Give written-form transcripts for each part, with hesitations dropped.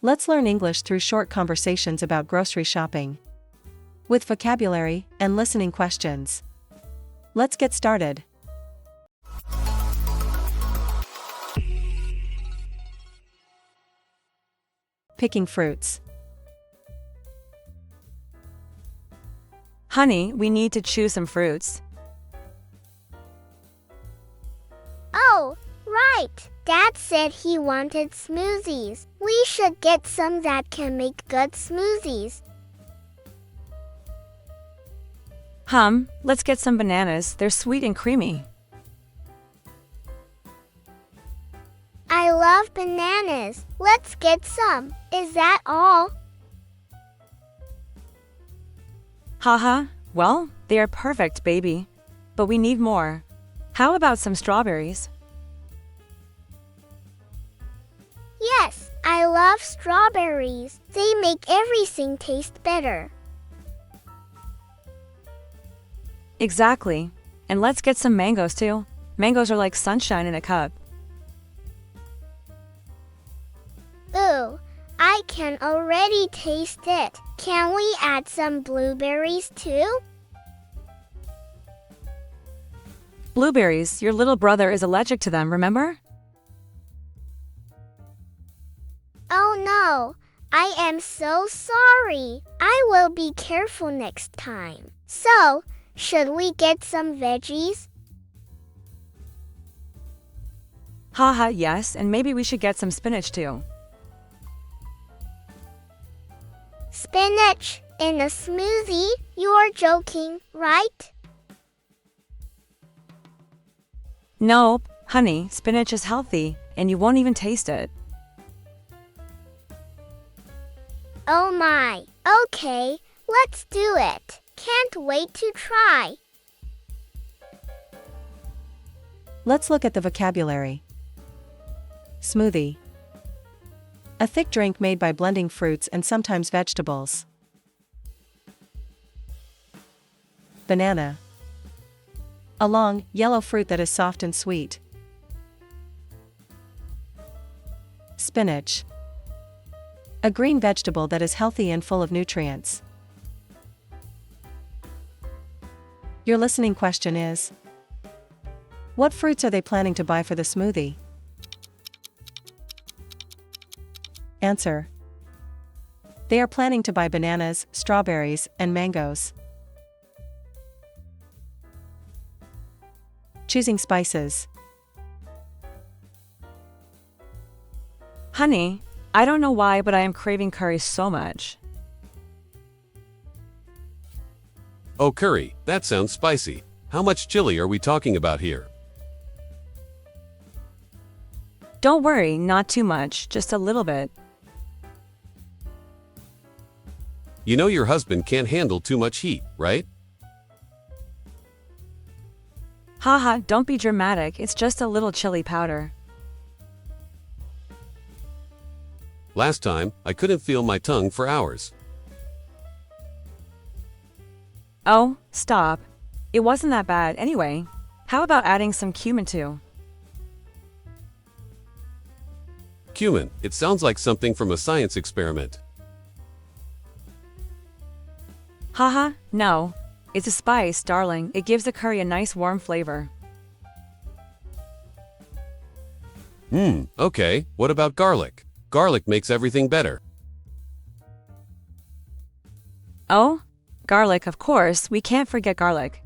Let's learn English through short conversations about grocery shopping, with vocabulary and listening questions. Let's get started. Picking fruits. Honey, we need to choose some fruits. Oh, right. Dad said he wanted smoothies. We should get some that can make good smoothies. Let's get some bananas. They're sweet and creamy. I love bananas. Let's get some. Is that all? Well, they are perfect, baby. But we need more. How about some strawberries? Yes, I love strawberries. They make everything taste better. Exactly. And let's get some mangoes too. Mangoes are like sunshine in a cup. Ooh, I can already taste it. Can we add some blueberries too? Blueberries, your little brother is allergic to them, remember? Oh no, I am so sorry. I will be careful next time. So, should we get some veggies? Yes, and maybe we should get some spinach too. Spinach in a smoothie? You're joking, right? Nope, honey, spinach is healthy, and you won't even taste it. Oh my, okay, let's do it. Can't wait to try. Let's look at the vocabulary. Smoothie. A thick drink made by blending fruits and sometimes vegetables. Banana. A long, yellow fruit that is soft and sweet. Spinach. A green vegetable that is healthy and full of nutrients. Your listening question is: what fruits are they planning to buy for the smoothie? Answer: they are planning to buy bananas, strawberries, and mangoes. Choosing spices. Honey, I don't know why, but I am craving curry so much. Oh, curry, that sounds spicy. How much chili are we talking about here? Don't worry, not too much, just a little bit. You know your husband can't handle too much heat, right? Don't be dramatic, it's just a little chili powder. Last time, I couldn't feel my tongue for hours. Oh, stop. It wasn't that bad anyway. How about adding some cumin too? Cumin, it sounds like something from a science experiment. No. It's a spice, darling. It gives the curry a nice warm flavor. Okay. What about garlic? Garlic makes everything better. Oh, garlic, of course. We can't forget garlic.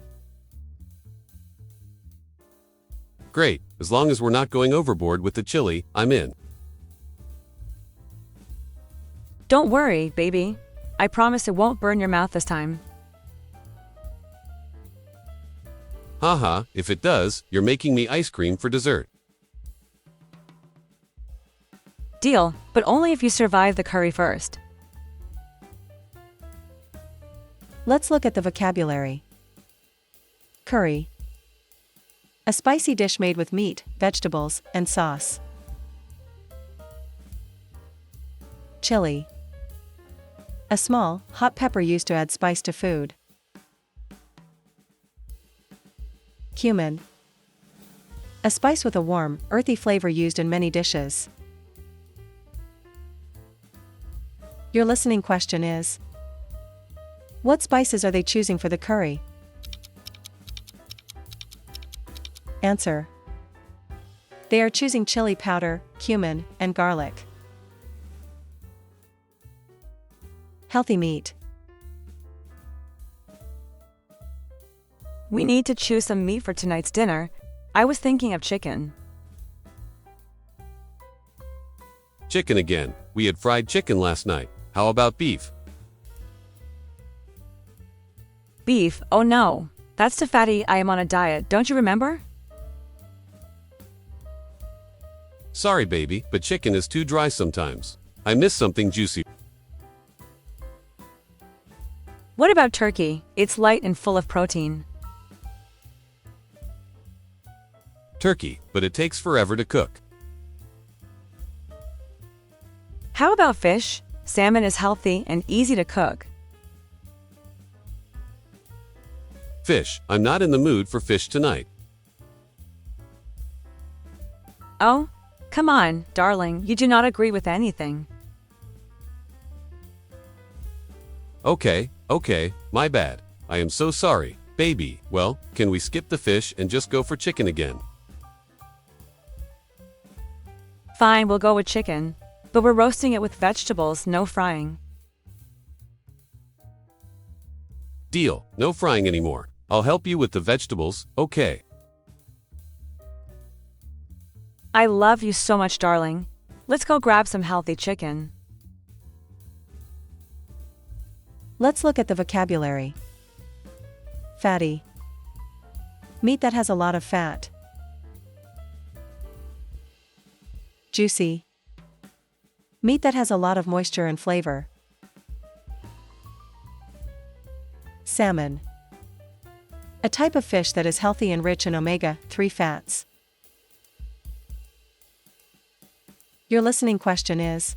Great. As long as we're not going overboard with the chili, I'm in. Don't worry, baby. I promise it won't burn your mouth this time. If it does, you're making me ice cream for dessert. Deal, but only if you survive the curry first. Let's look at the vocabulary. Curry. A spicy dish made with meat, vegetables, and sauce. Chili. A small, hot pepper used to add spice to food. Cumin. A spice with a warm, earthy flavor used in many dishes. Your listening question is: what spices are they choosing for the curry? Answer: they are choosing chili powder, cumin, and garlic. Healthy meat. We need to choose some meat for tonight's dinner. I was thinking of chicken. Chicken again. We had fried chicken last night. How about beef? Beef? Oh no. That's too fatty. I am on a diet. Don't you remember? Sorry, baby, but chicken is too dry sometimes. I miss something juicy. What about turkey? It's light and full of protein. Turkey, but it takes forever to cook. How about fish? Salmon is healthy and easy to cook. Fish. I'm not in the mood for fish tonight. Oh, come on, darling, you do not agree with anything. Okay, my bad. I am so sorry, baby. Well, can we skip the fish and just go for chicken again? Fine, we'll go with chicken. But we're roasting it with vegetables, no frying. Deal. No frying anymore. I'll help you with the vegetables, okay? I love you so much, darling. Let's go grab some healthy chicken. Let's look at the vocabulary. Fatty. Meat that has a lot of fat. Juicy. Meat that has a lot of moisture and flavor. Salmon. A type of fish that is healthy and rich in omega-3 fats. Your listening question is: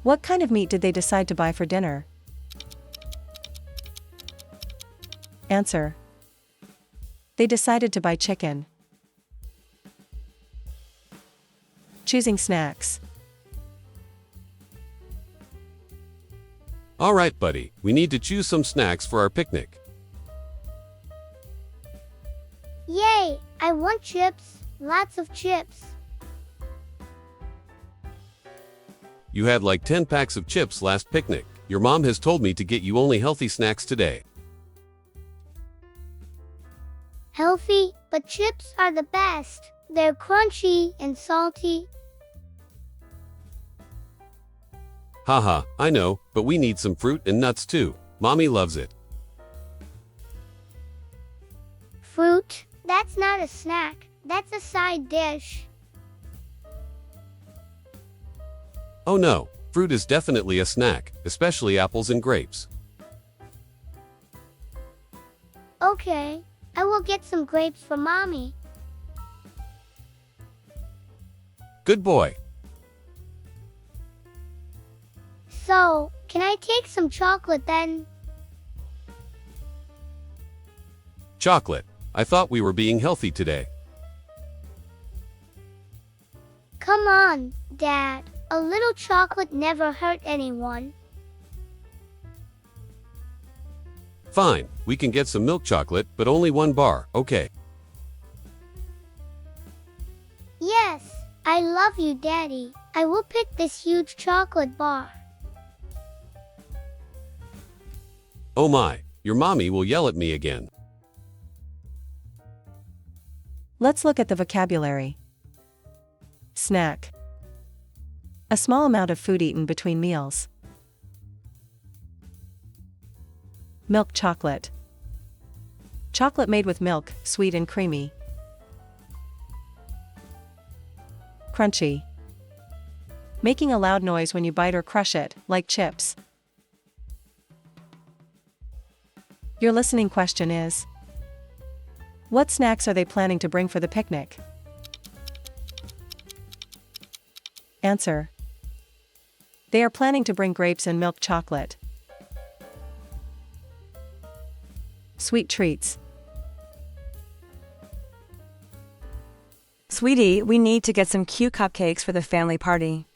what kind of meat did they decide to buy for dinner? Answer: they decided to buy chicken. Choosing snacks. All right, buddy. We need to choose some snacks for our picnic. Yay! I want chips. Lots of chips. You had like 10 packs of chips last picnic. Your mom has told me to get you only healthy snacks today. Healthy, but chips are the best. They're crunchy and salty. Haha, I know, but we need some fruit and nuts too. Mommy loves it. Fruit? That's not a snack. That's a side dish. Oh no, fruit is definitely a snack, especially apples and grapes. Okay, I will get some grapes for Mommy. Good boy. So, can I take some chocolate then? Chocolate. I thought we were being healthy today. Come on, Dad. A little chocolate never hurt anyone. Fine, we can get some milk chocolate, but only 1 bar, okay? Yes, I love you, Daddy. I will pick this huge chocolate bar. Oh my, your mommy will yell at me again. Let's look at the vocabulary. Snack. A small amount of food eaten between meals. Milk chocolate. Chocolate made with milk, sweet and creamy. Crunchy. Making a loud noise when you bite or crush it, like chips. Your listening question is: what snacks are they planning to bring for the picnic? Answer: they are planning to bring grapes and milk chocolate. Sweet treats. Sweetie, we need to get some cute cupcakes for the family party.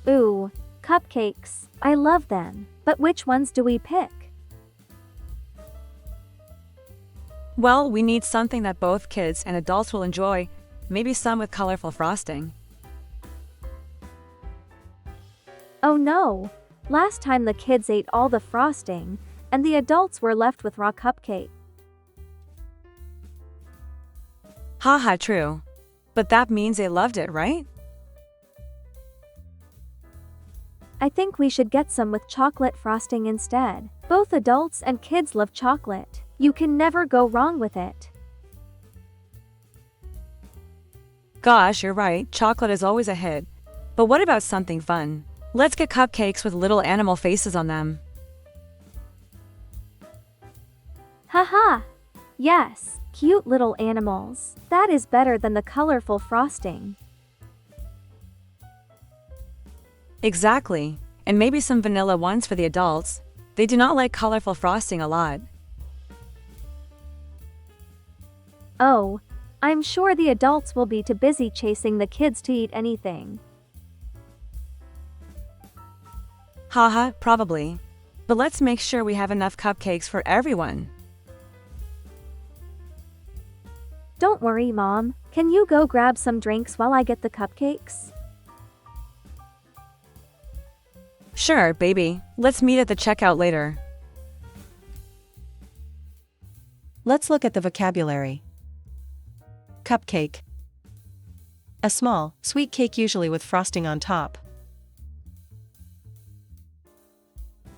Ooh, cupcakes. I love them. But which ones do we pick? Well, we need something that both kids and adults will enjoy, maybe some with colorful frosting. Oh no! Last time the kids ate all the frosting, and the adults were left with raw cupcake. Haha, true. But that means they loved it, right? I think we should get some with chocolate frosting instead. Both adults and kids love chocolate. You can never go wrong with it. Gosh, you're right, chocolate is always a hit. But what about something fun? Let's get cupcakes with little animal faces on them. Haha! Yes, cute little animals. That is better than the colorful frosting. Exactly. And maybe some vanilla ones for the adults. They do not like colorful frosting a lot. Oh, I'm sure the adults will be too busy chasing the kids to eat anything. Haha, probably. But let's make sure we have enough cupcakes for everyone. Don't worry, Mom. Can you go grab some drinks while I get the cupcakes? Sure, baby. Let's meet at the checkout later. Let's look at the vocabulary. Cupcake. A small, sweet cake usually with frosting on top.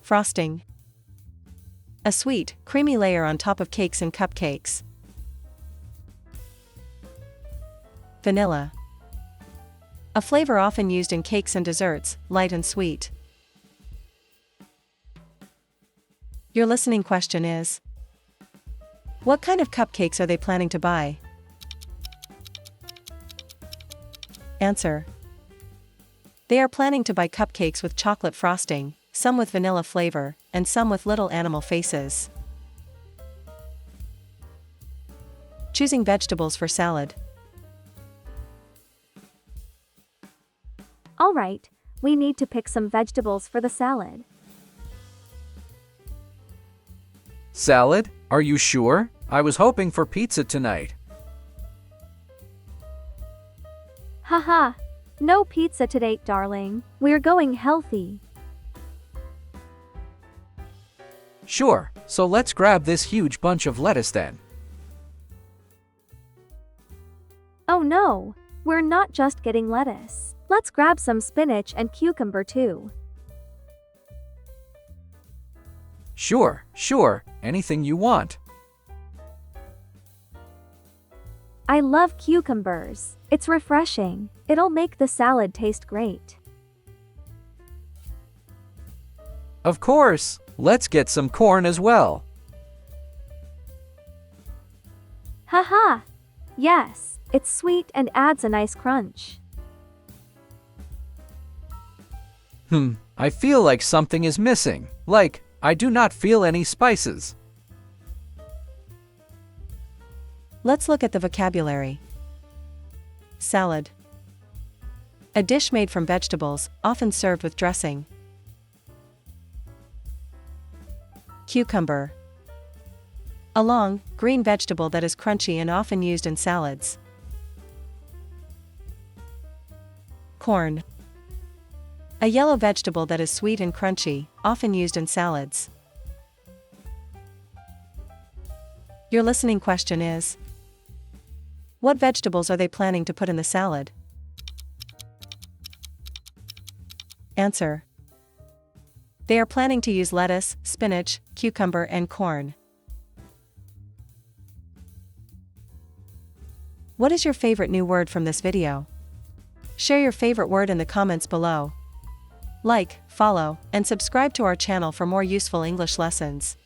Frosting. A sweet, creamy layer on top of cakes and cupcakes. Vanilla. A flavor often used in cakes and desserts, light and sweet. Your listening question is: what kind of cupcakes are they planning to buy? Answer: they are planning to buy cupcakes with chocolate frosting, some with vanilla flavor, and some with little animal faces. Choosing vegetables for salad. Alright, we need to pick some vegetables for the salad. Salad? Are you sure? I was hoping for pizza tonight. Haha, no pizza today, darling. We're going healthy. Sure, so let's grab this huge bunch of lettuce then. Oh no, we're not just getting lettuce. Let's grab some spinach and cucumber too. Sure, anything you want. I love cucumbers. It's refreshing. It'll make the salad taste great. Of course, let's get some corn as well. Haha! Yes, it's sweet and adds a nice crunch. I feel like something is missing. Like, I do not feel any spices. Let's look at the vocabulary. Salad. A dish made from vegetables, often served with dressing. Cucumber. A long, green vegetable that is crunchy and often used in salads. Corn. A yellow vegetable that is sweet and crunchy, often used in salads. Your listening question is: what vegetables are they planning to put in the salad? Answer: they are planning to use lettuce, spinach, cucumber, and corn. What is your favorite new word from this video? Share your favorite word in the comments below. Like, follow, and subscribe to our channel for more useful English lessons.